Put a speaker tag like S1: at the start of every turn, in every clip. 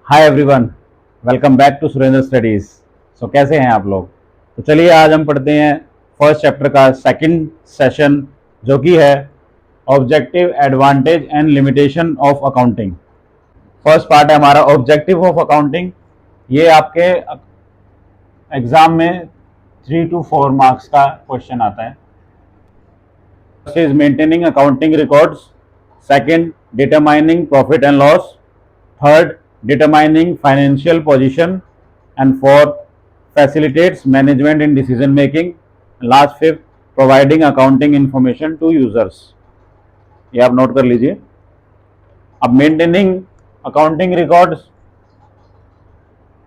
S1: Hi everyone, welcome back to Surendra studies. So कैसे हैं आप लोग? तो चलिए आज हम पढ़ते हैं फर्स्ट चैप्टर का सेकंड सेशन, जो कि है objective, advantage and limitation of accounting. First part है हमारा ऑब्जेक्टिव ऑफ अकाउंटिंग। ये आपके एग्जाम में 3 to 4 मार्क्स का क्वेश्चन आता है। First is maintaining accounting records, second determining profit and loss, third determining financial position, and fourth facilitates management in decision making, last fifth providing accounting information to users। ये आप note कर लीजिए। अब maintaining accounting records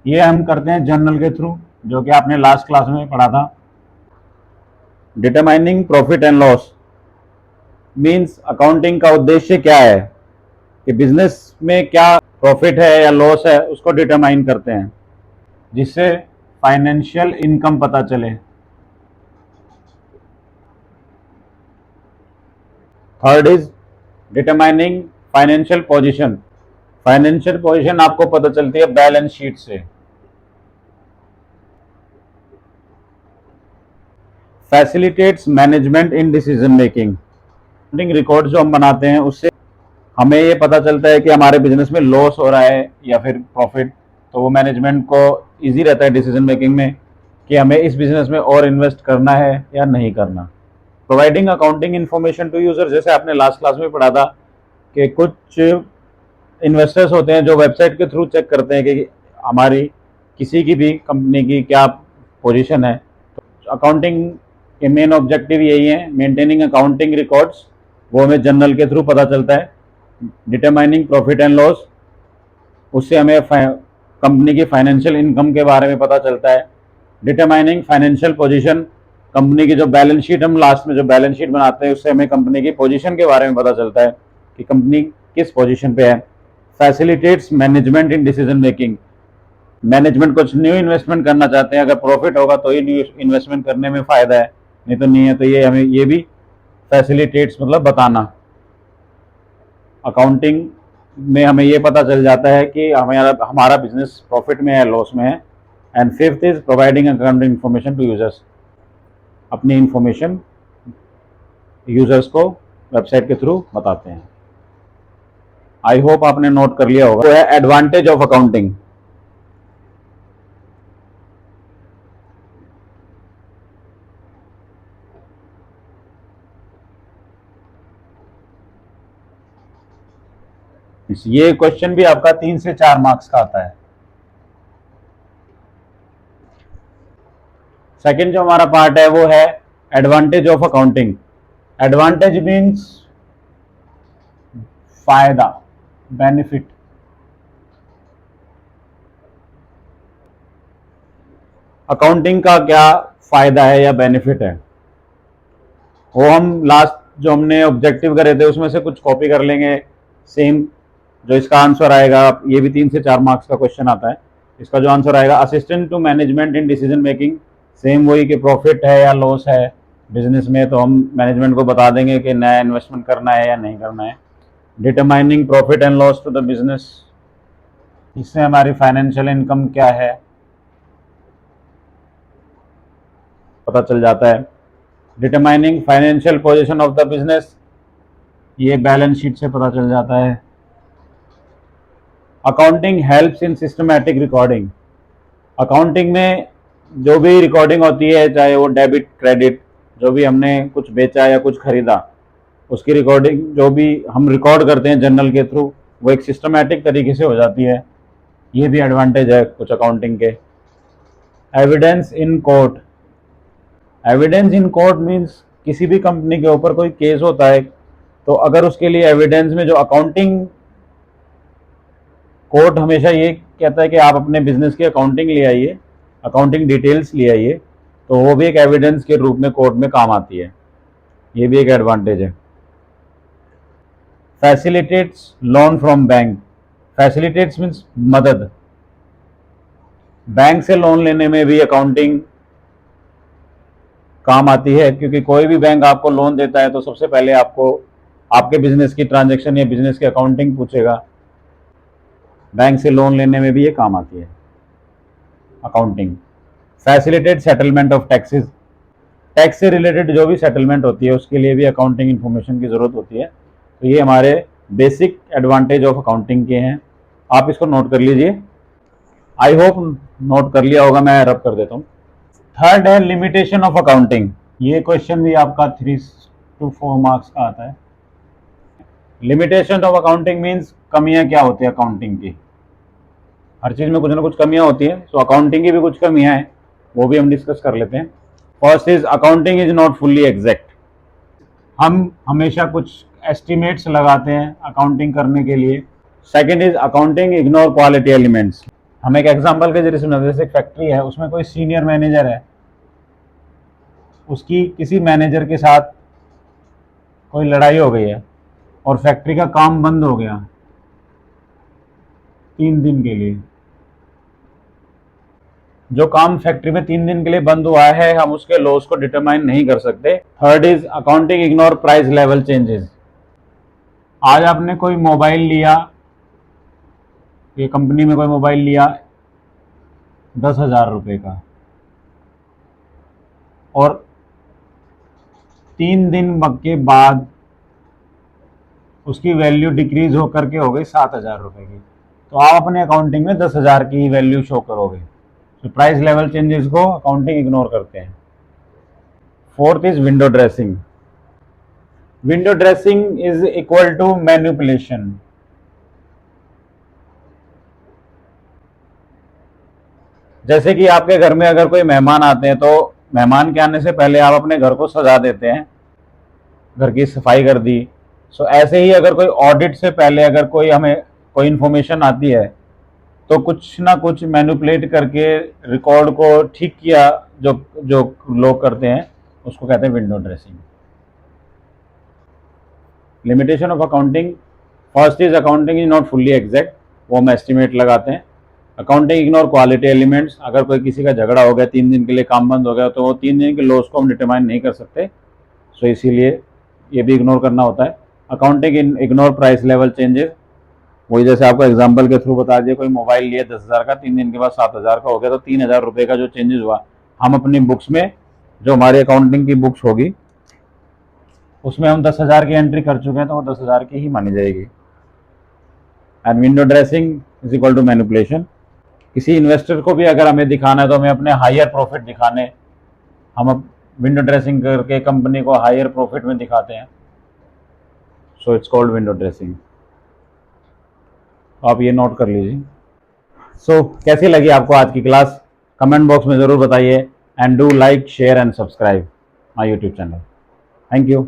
S1: ये हम करते हैं journal के थ्रू, जो कि आपने लास्ट क्लास में पढ़ा था। Determining profit and loss means accounting का उद्देश्य क्या है कि बिजनेस में क्या प्रॉफिट है या लॉस है उसको डिटरमाइन करते हैं, जिससे फाइनेंशियल इनकम पता चले। Third is determining financial position. Financial position आपको पता चलती है बैलेंस शीट से। Facilitates management in decision making. Record जो हम बनाते हैं उससे हमें ये पता चलता है कि हमारे बिजनेस में लॉस हो रहा है या फिर प्रॉफिट, तो वो मैनेजमेंट को इजी रहता है डिसीजन मेकिंग में कि हमें इस बिजनेस में और इन्वेस्ट करना है या नहीं करना। Providing accounting information to user, जैसे आपने लास्ट क्लास में पढ़ा था कि कुछ इन्वेस्टर्स होते हैं जो वेबसाइट के थ्रू चेक करते हैं कि हमारी किसी की भी कंपनी की क्या पोजीशन है। तो अकाउंटिंग के मेन ऑब्जेक्टिव यही है, मेंटेनिंग अकाउंटिंग रिकॉर्ड्स, वो हमें जर्नल के थ्रू पता चलता है। डिटरमाइनिंग प्रॉफिट एंड लॉस, उससे हमें कंपनी की फाइनेंशियल इनकम के बारे में पता चलता है। डिटरमाइनिंग फाइनेंशियल पोजीशन, कंपनी की जो बैलेंस शीट, हम लास्ट में जो बैलेंस शीट बनाते हैं उससे हमें कंपनी की पोजीशन के बारे में पता चलता है कि कंपनी किस पोजीशन पे है। Facilitates management in decision making, management कुछ न्यू इन्वेस्टमेंट करना चाहते हैं, अगर प्रॉफिट होगा तो ही न्यू इन्वेस्टमेंट करने में फायदा है, नहीं तो नहीं है। तो ये हमें ये भी फैसिलिटेट्स मतलब बताना। अकाउंटिंग में हमें ये पता चल जाता है कि हमारा बिजनेस प्रॉफिट में है लॉस में है। And fifth is providing accounting information to users, अपनी इंफॉर्मेशन यूजर्स को वेबसाइट के थ्रू बताते हैं। आई होप आपने नोट कर लिया होगा। तो है एडवांटेज ऑफ अकाउंटिंग। ये क्वेश्चन भी आपका 3 से 4 मार्क्स का आता है। सेकंड जो हमारा पार्ट है वो है advantage of accounting. Advantage means फायदा, बेनिफिट। अकाउंटिंग का क्या फायदा है या बेनिफिट है, वो हम लास्ट जो हमने ऑब्जेक्टिव करे थे उसमें से कुछ कॉपी कर लेंगे। सेम जो इसका आंसर आएगा, ये भी 3 से 4 मार्क्स का क्वेश्चन आता है। इसका जो आंसर आएगा assistant to management in decision making, same वही कि प्रॉफिट है या लॉस है बिजनेस में, तो हम मैनेजमेंट को बता देंगे कि नया इन्वेस्टमेंट करना है या नहीं करना है। Determining profit and loss to the business, इससे हमारी फाइनेंशियल इनकम क्या है पता चल जाता है। Determining financial position of the business, ये बैलेंस शीट से पता चल जाता है। Accounting helps in systematic recording, accounting में जो भी रिकॉर्डिंग होती है, चाहे वो डेबिट क्रेडिट, जो भी हमने कुछ बेचा या कुछ खरीदा, उसकी रिकॉर्डिंग जो भी हम रिकॉर्ड करते हैं जर्नल के थ्रू, वो एक सिस्टमैटिक तरीके से हो जाती है। ये भी एडवांटेज है कुछ अकाउंटिंग के। Evidence in court, evidence in court means किसी भी कंपनी के ऊपर कोई केस होता है, तो अगर उसके लिए एविडेंस में जो अकाउंटिंग, कोर्ट हमेशा ये कहता है कि आप अपने बिजनेस की अकाउंटिंग ले आइए, अकाउंटिंग डिटेल्स ले आइए, तो वो भी एक एविडेंस के रूप में कोर्ट में काम आती है। ये भी एक एडवांटेज है। Facilitates loan from bank, facilitates means मदद, बैंक से लोन लेने में भी अकाउंटिंग काम आती है, क्योंकि कोई भी बैंक आपको लोन देता है तो सबसे पहले आपको आपके बिजनेस की ट्रांजैक्शन या बिजनेस की अकाउंटिंग पूछेगा। बैंक से लोन लेने में भी ये काम आती है accounting. Facilitate settlement of taxes, tax से रिलेटेड जो भी सेटलमेंट होती है उसके लिए भी अकाउंटिंग इन्फॉर्मेशन की ज़रूरत होती है। तो ये हमारे बेसिक एडवांटेज ऑफ अकाउंटिंग के हैं, आप इसको नोट कर लीजिए। आई होप नोट कर लिया होगा, मैं रब कर देता हूँ। थर्ड है लिमिटेशन ऑफ अकाउंटिंग। ये क्वेश्चन भी आपका 3 to 4 मार्क्स का आता है। लिमिटेशन ऑफ अकाउंटिंग मीन्स कमियां क्या होती है अकाउंटिंग की। हर चीज़ में कुछ ना कुछ कमियां होती हैं, तो अकाउंटिंग की भी कुछ कमियां हैं, वो भी हम डिस्कस कर लेते हैं। First is accounting is not fully exact. हम हमेशा कुछ एस्टिमेट्स लगाते हैं अकाउंटिंग करने के लिए। Second is accounting ignore quality elements. हम एक एग्जांपल के जरिए समझते हैं, जैसे एक फैक्ट्री है, उसमें कोई सीनियर मैनेजर है, उसकी किसी मैनेजर के साथ कोई लड़ाई हो गई है और फैक्ट्री का काम बंद हो गया 3 दिन के लिए। जो काम फैक्ट्री में 3 दिन के लिए बंद हुआ है, हम उसके लॉस को डिटरमाइन नहीं कर सकते। Third is accounting ignore price level changes. आज आपने कोई मोबाइल लिया, ये कंपनी में कोई मोबाइल लिया 10,000 रुपये का, और 3 दिन के बाद उसकी वैल्यू डिक्रीज होकर के हो गई 7,000 रुपये की, तो आप अपने अकाउंटिंग में 10,000 की वैल्यू शो करोगे। तो प्राइस लेवल चेंजेस को अकाउंटिंग इग्नोर करते हैं। Fourth is window dressing. Window dressing is equal to manipulation. जैसे कि आपके घर में अगर कोई मेहमान आते हैं, तो मेहमान के आने से पहले आप अपने घर को सजा देते हैं, घर की सफाई कर दी। सो ऐसे ही अगर कोई ऑडिट से पहले अगर कोई हमें कोई इन्फॉर्मेशन आती है, तो कुछ ना कुछ मैनिपुलेट करके रिकॉर्ड को ठीक किया, जो जो लोग करते हैं उसको कहते हैं window dressing. Limitation of accounting, first is accounting is not fully exact, वो हम एस्टिमेट लगाते हैं। अकाउंटिंग इग्नोर क्वालिटी एलिमेंट्स, अगर कोई किसी का झगड़ा हो गया, 3 दिन के लिए काम बंद हो गया, तो वो 3 दिन के लॉस को हम डिटरमाइन नहीं कर सकते, सो इसीलिए ये भी इग्नोर करना होता है। Accounting ignore price level changes, वही जैसे आपको एग्जांपल के थ्रू बता दिया, कोई मोबाइल लिया 10,000 का, 3 दिन के बाद 7,000 का हो गया, तो 3,000 रुपये का जो चेंजेस हुआ, हम अपनी बुक्स में, जो हमारी अकाउंटिंग की बुक्स होगी उसमें हम 10,000 की एंट्री कर चुके हैं, तो वो 10,000 की ही मानी जाएगी। And window dressing is equal to manipulation. किसी इन्वेस्टर को भी अगर हमें दिखाना है, तो हमें अपने हायर प्रॉफिट दिखाने, हम विंडो ड्रेसिंग करके कंपनी को हायर प्रॉफिट में दिखाते हैं, so it's called window dressing. आप ये नोट कर लीजिए। सो कैसी लगी आपको आज की क्लास, कमेंट बॉक्स में ज़रूर बताइए, and do like, share and subscribe my YouTube channel. Thank you.